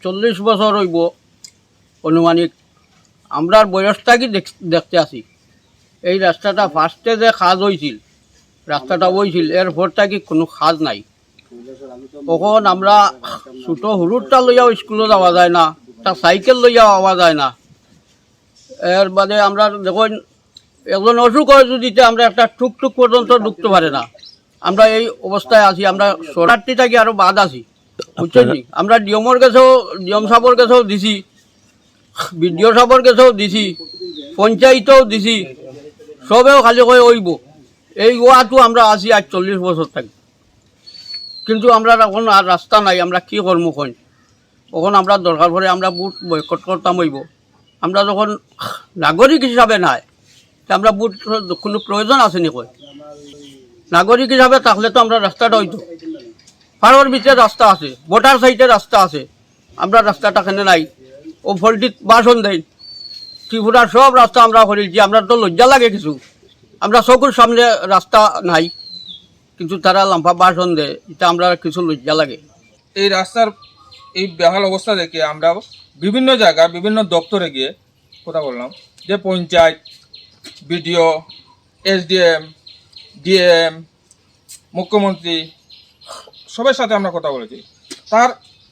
40 বছর হইব অনুমানিক। আমরার বয়সটাকে দেখতে আসি। এই রাস্তাটা ফার্স্টে যে কাজ হয়েছিল, রাস্তাটা হয়েছিল এরপরটা কি কোনো কাজ নাই। তখন আমরা ছোটো হুরুরটা লইয়াও স্কুলে যাওয়া যায় না, একটা সাইকেল লইয়াও আওয়া যায় না। এর বাদে আমরা দেখুন একজন অসুখ হয় যদি আমরা একটা টুকটুক পর্যন্ত ঢুকতে পারে না। আমরা এই অবস্থায় আছি। আমরা সরাটি থাকি আরও বাদ আছি, বুঝছেন নি? আমরা ডিএমর কাছেও, ডিএম সাহেবের কাছেও দিছি, বিডিও সাহেবের কাছেও দিছি, পঞ্চায়েতেও দিছি, সবেও খালি করে ওইব। এই গোয়াটো আমরা আছি আজ 40 বছর থাকি, কিন্তু আমরা এখন আর রাস্তা নাই। আমরা কি করবো কই? তখন আমরা দরকার পড়ে আমরা বুট বয়কট করতাম হইব। আমরা যখন নাগরিক হিসাবে নাই, আমরা বুট কোনো প্রয়োজন আছে নি কই? নাগরিক হিসাবে থাকলে তো আমরা রাস্তাটা হইতো। পাড়ার ভিতরে রাস্তা আছে, ভোটার সাইডে রাস্তা আছে, আমরা রাস্তাটা কেন নাই? ও ফলটিত বাসন দেয়, ত্রিপুরার সব রাস্তা আমরা করেছি। আমরা তো লজ্জা লাগে কিছু, আমরা চকুর সামনে রাস্তা নাই, কিন্তু তারা লাম্পা বাসন দেয়, এটা আমরা কিছু লজ্জা লাগে। এই রাস্তার এই বেহাল অবস্থা দেখে আমরা বিভিন্ন জায়গায় বিভিন্ন দপ্তরে গিয়ে কথা বললাম, যে পঞ্চায়েত, বিডিও, এসডিএম, ডিএম, মুখ্যমন্ত্রী সবার সাথে আমরা কথা বলেছি। তার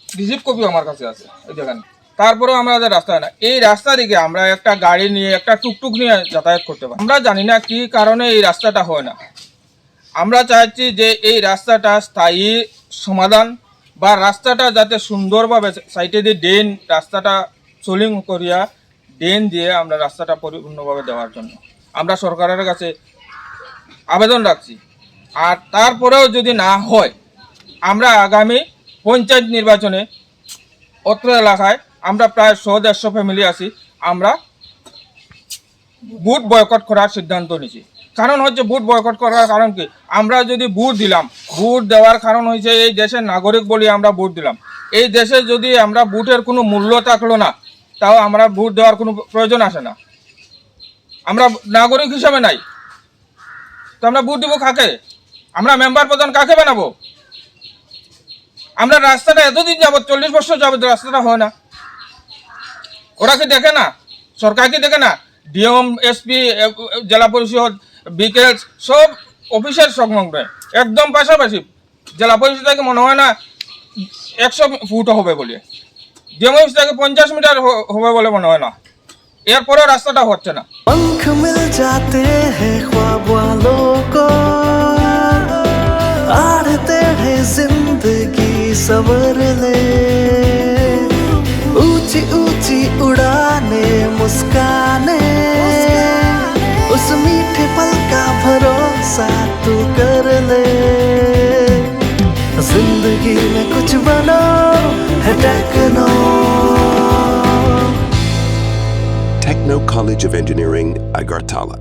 রিসিভ কপি আমার কাছে আছে, এই দেখেন। তারপরেও আমাদের রাস্তা হয় না। এই রাস্তা দিকে আমরা একটা গাড়ি নিয়ে, একটা টুকটুক নিয়ে যাতায়াত করতে পারি। আমরা জানি না কি কারণে এই রাস্তাটা হয় না। আমরা চাইছি যে এই রাস্তাটা স্থায়ী সমাধান, বা রাস্তাটা যাতে সুন্দরভাবে সাইডে দিয়ে ড্রেন, রাস্তাটা সোলিং করিয়া ড্রেন দিয়ে আমরা রাস্তাটা পরিপূর্ণভাবে দেওয়ার জন্য আমরা সরকারের কাছে আবেদন রাখছি। আর তারপরেও যদি না হয়, আমরা আগামী পঞ্চায়েত নির্বাচনে অত্র এলাকায় আমরা প্রায় 100-150 ফ্যামিলি আছি, আমরা বুট বয়কট করার সিদ্ধান্ত নিয়েছি। কারণ হচ্ছে বুট বয়কট করার কারণ কি? আমরা যদি ভোট দিলাম, ভোট দেওয়ার কারণ হচ্ছে এই দেশের নাগরিক বলি আমরা ভোট দিলাম। এই দেশে যদি আমরা ভোটের কোনো মূল্য থাকলো না, তাও আমরা ভোট দেওয়ার কোনো প্রয়োজন আসে না। আমরা নাগরিক হিসাবে নাই, তো আমরা ভোট দিব কাকে? আমরা মেম্বার প্রধান কাকে বানাবো? আমরা রাস্তাটা এতদিন যাবত, 40 বছর যাবত রাস্তাটা হয় না। ওরা কি দেখে না? সরকার কি দেখে না? ডিএম, এসপি, জেলা পরিষদ, বিকেএস সব অফিসের সংলগ্ন, একদম পাশাপাশি। জেলা পরিষদ থেকে মনে হয় না 100 ফুট হবে বলে, ডিএম অফিস থেকে 50 মিটার হবে বলে মনে হয় না। এরপরেও রাস্তাটা হচ্ছে না। पंख मिल जाते हैं ख्वाब वालों को, आड़ते हैं जिंदगी सवर ले, ऊंची ऊंची उड़ाने मुस्काने, उस मीठे पल का भरोसा तू कर ले। जिंदगी में कुछ बनो है techno. Techno College of Engineering, Agartala.